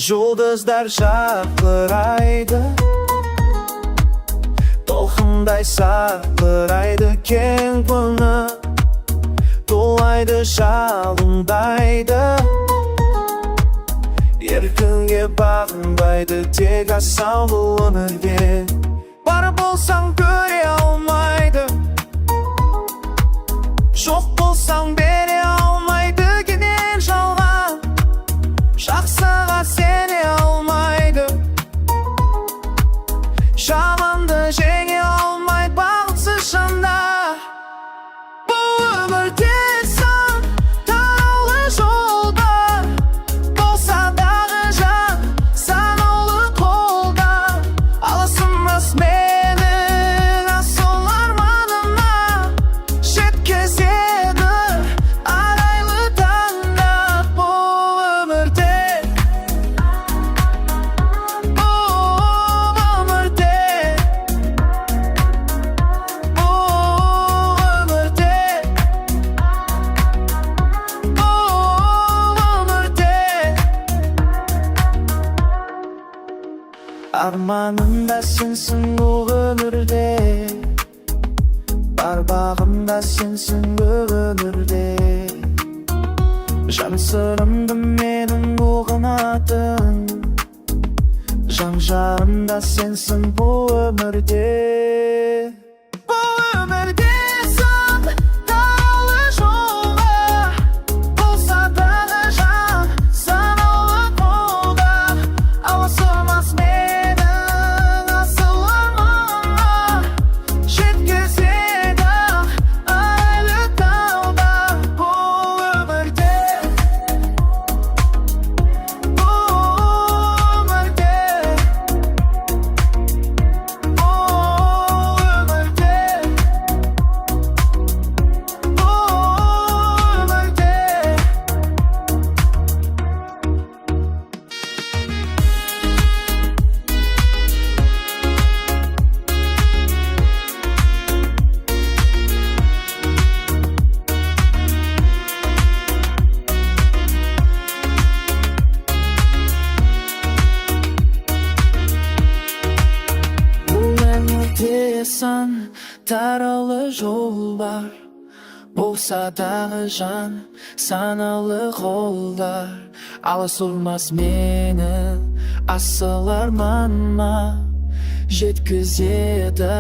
Жұлдыздар шақырайды, толқындай сақырайды кең күні, тулайды жалындайды. Еркінге бағынбайды тек асаулы өмірде. Бар болсаң көре алмайды, жоқ болсаң бере алмайды. Кенен жалған жақсыға сене алмайды, жаманды жеңе алмайды бақытсыз жандар. Бұл өмірде сан тараулы жолдар, болса дағы жан санаулы қолдар. Алысымыз менің асыл арманыма, жеткізеді арайлы таңдар. Бұл өмірде, арманымда сенсің бұл өмірде, бар бағымда сенсің бұл өмірде. Жан сырымды менің ұғынатын, жан жарымда сенсің бұл өмірде. Бұл өмірде сан тараулы жолдар, болса дағы жан санаулы қолдар. Алысымыз менің асыл арманыма, жеткізеді арайлы таңдар. Бұл өмірде, сан тараулы жолдар, болса дағы жан санаулы қолдар. Алысылмас менің асыл арманыма, жеткізеді